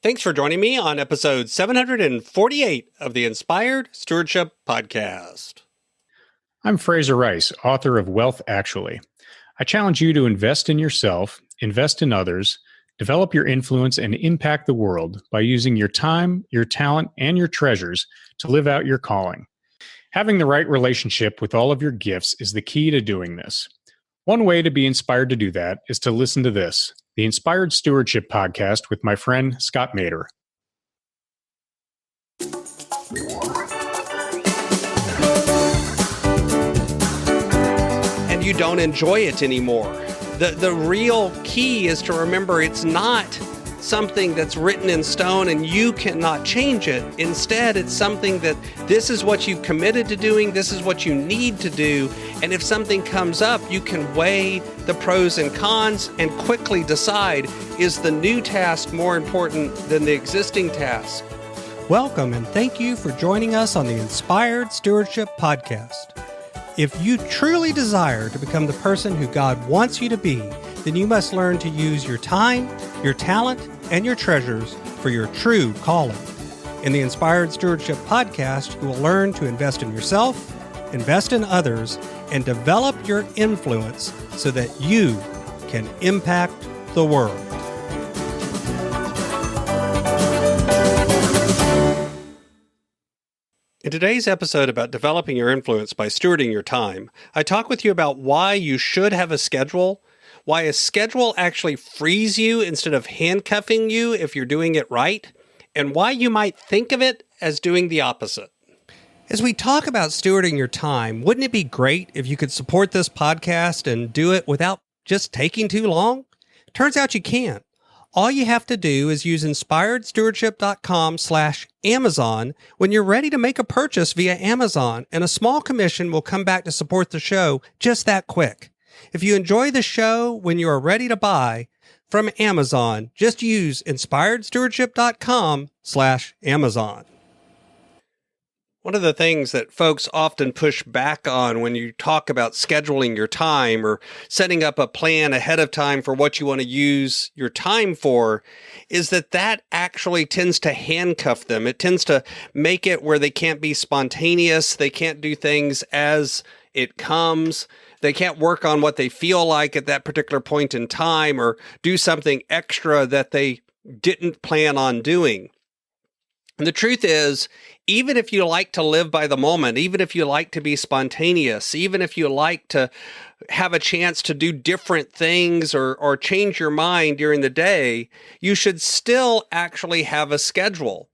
Thanks for joining me on episode 748 of the Inspired Stewardship Podcast. I'm Fraser Rice, author of Wealth Actually. I challenge you to invest in yourself, invest in others, develop your influence, and impact the world by using your time, your talent, and your treasures to live out your calling. Having the right relationship with all of your gifts is the key to doing this. One way to be inspired to do that is to listen to this, the Inspired Stewardship Podcast with my friend Scott Mader. And you don't enjoy it anymore. The real key is to remember it's not something that's written in stone and you cannot change it. Instead, it's something that this is what you've committed to doing, this is what you need to do, and if something comes up, you can weigh the pros and cons and quickly decide, is the new task more important than the existing task? Welcome and thank you for joining us on the Inspired Stewardship Podcast. If you truly desire to become the person who God wants you to be, then you must learn to use your time, your talent, and your treasures for your true calling. In the Inspired Stewardship Podcast, you will learn to invest in yourself, invest in others, and develop your influence so that you can impact the world. In today's episode about developing your influence by stewarding your time, I talk with you about why you should have a schedule, why a schedule actually frees you instead of handcuffing you if you're doing it right, and why you might think of it as doing the opposite. As we talk about stewarding your time, wouldn't it be great if you could support this podcast and do it without just taking too long? Turns out you can't. All you have to do is use inspiredstewardship.com/Amazon when you're ready to make a purchase via Amazon, and a small commission will come back to support the show just that quick. If you enjoy the show when you are ready to buy from Amazon, just use inspiredstewardship.com/Amazon. One of the things that folks often push back on when you talk about scheduling your time or setting up a plan ahead of time for what you want to use your time for is that actually tends to handcuff them. It tends to make it where they can't be spontaneous. They can't do things as it comes. They can't work on what they feel like at that particular point in time or do something extra that they didn't plan on doing. And the truth is, even if you like to live by the moment, even if you like to be spontaneous, even if you like to have a chance to do different things or change your mind during the day, you should still actually have a schedule.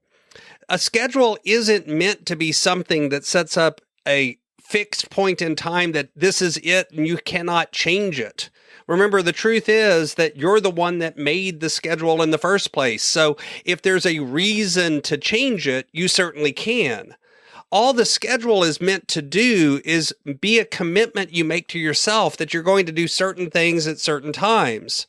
A schedule isn't meant to be something that sets up a fixed point in time that this is it and you cannot change it. Remember, the truth is that you're the one that made the schedule in the first place. So if there's a reason to change it, you certainly can. All the schedule is meant to do is be a commitment you make to yourself that you're going to do certain things at certain times.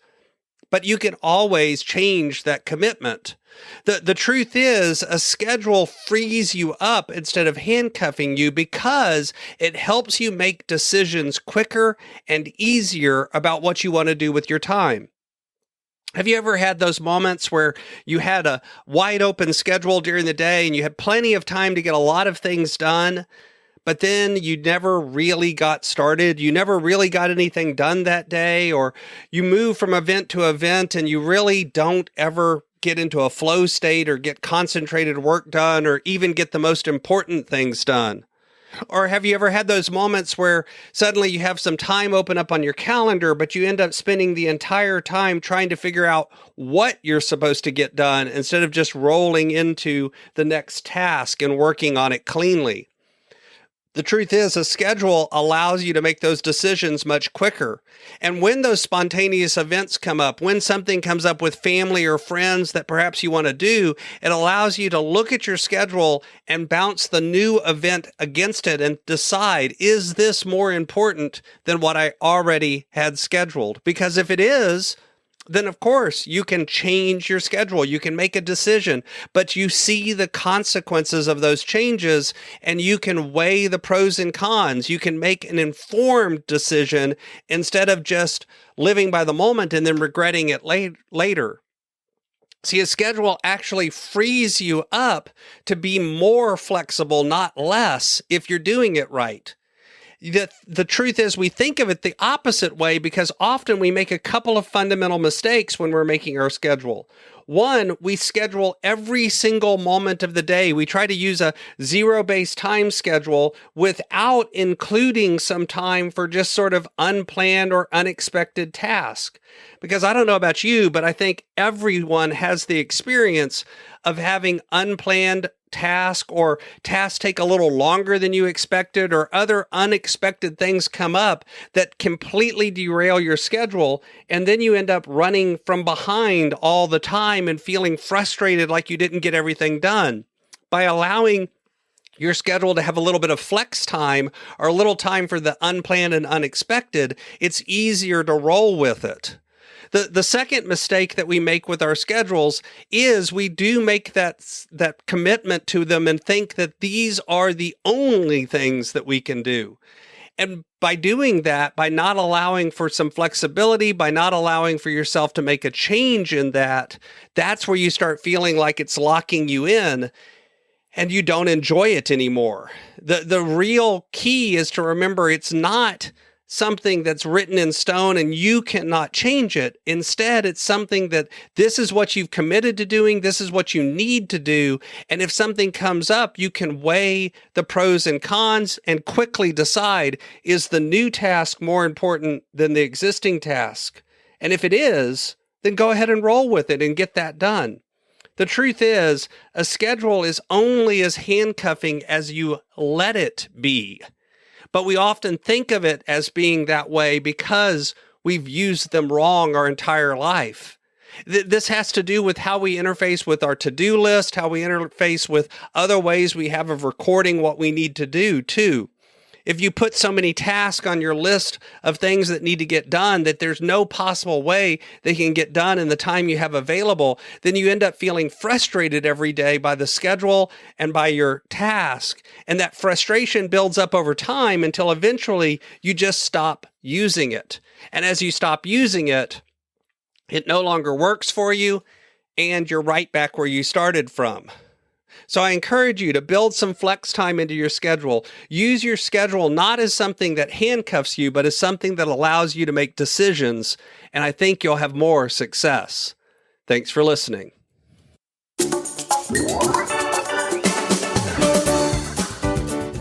But you can always change that commitment. The truth is, a schedule frees you up instead of handcuffing you because it helps you make decisions quicker and easier about what you want to do with your time. Have you ever had those moments where you had a wide open schedule during the day and you had plenty of time to get a lot of things done, but then you never really got started? You never really got anything done that day, or you move from event to event and you really don't ever get into a flow state or get concentrated work done or even get the most important things done? Or have you ever had those moments where suddenly you have some time open up on your calendar, but you end up spending the entire time trying to figure out what you're supposed to get done instead of just rolling into the next task and working on it cleanly? The truth is, a schedule allows you to make those decisions much quicker. And when those spontaneous events come up, when something comes up with family or friends that perhaps you want to do, it allows you to look at your schedule and bounce the new event against it and decide, is this more important than what I already had scheduled? Because if it is, then of course you can change your schedule. You can make a decision, but you see the consequences of those changes and you can weigh the pros and cons. You can make an informed decision instead of just living by the moment and then regretting it later. See, a schedule actually frees you up to be more flexible, not less, if you're doing it right. The truth is we think of it the opposite way because often we make a couple of fundamental mistakes when we're making our schedule. One, we schedule every single moment of the day. We try to use a zero-based time schedule without including some time for just sort of unplanned or unexpected tasks. Because I don't know about you, but I think everyone has the experience of having unplanned tasks or tasks take a little longer than you expected or other unexpected things come up that completely derail your schedule. And then you end up running from behind all the time and feeling frustrated like you didn't get everything done. By allowing your schedule to have a little bit of flex time or a little time for the unplanned and unexpected, it's easier to roll with it. The second mistake that we make with our schedules is we do make that commitment to them and think that these are the only things that we can do. And by doing that, by not allowing for some flexibility, by not allowing for yourself to make a change in that, that's where you start feeling like it's locking you in and you don't enjoy it anymore. The real key is to remember it's not something that's written in stone and you cannot change it. Instead, it's something that this is what you've committed to doing. This is what you need to do. And if something comes up, you can weigh the pros and cons and quickly decide, is the new task more important than the existing task? And if it is, then go ahead and roll with it and get that done. The truth is, a schedule is only as handcuffing as you let it be. But we often think of it as being that way because we've used them wrong our entire life. This has to do with how we interface with our to-do list, how we interface with other ways we have of recording what we need to do too. If you put so many tasks on your list of things that need to get done that there's no possible way they can get done in the time you have available, then you end up feeling frustrated every day by the schedule and by your task. And that frustration builds up over time until eventually you just stop using it. And as you stop using it, it no longer works for you and you're right back where you started from. So I encourage you to build some flex time into your schedule. Use your schedule not as something that handcuffs you, but as something that allows you to make decisions. And I think you'll have more success. Thanks for listening.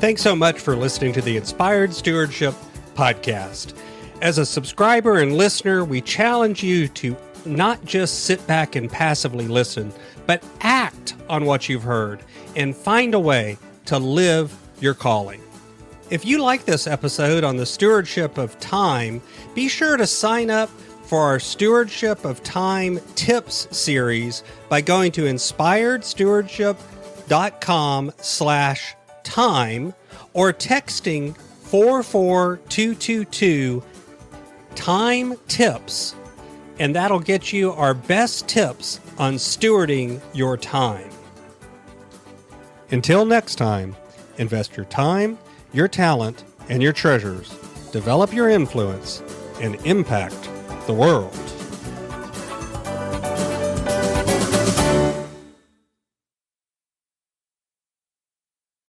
Thanks so much for listening to the Inspired Stewardship podcast. As a subscriber and listener, we challenge you to not just sit back and passively listen, but act on what you've heard and find a way to live your calling. If you like this episode on the stewardship of time, be sure to sign up for our Stewardship of Time Tips series by going to inspiredstewardship.com/time or texting 44222 time tips. And that'll get you our best tips on stewarding your time. Until next time, invest your time, your talent, and your treasures. Develop your influence and impact the world.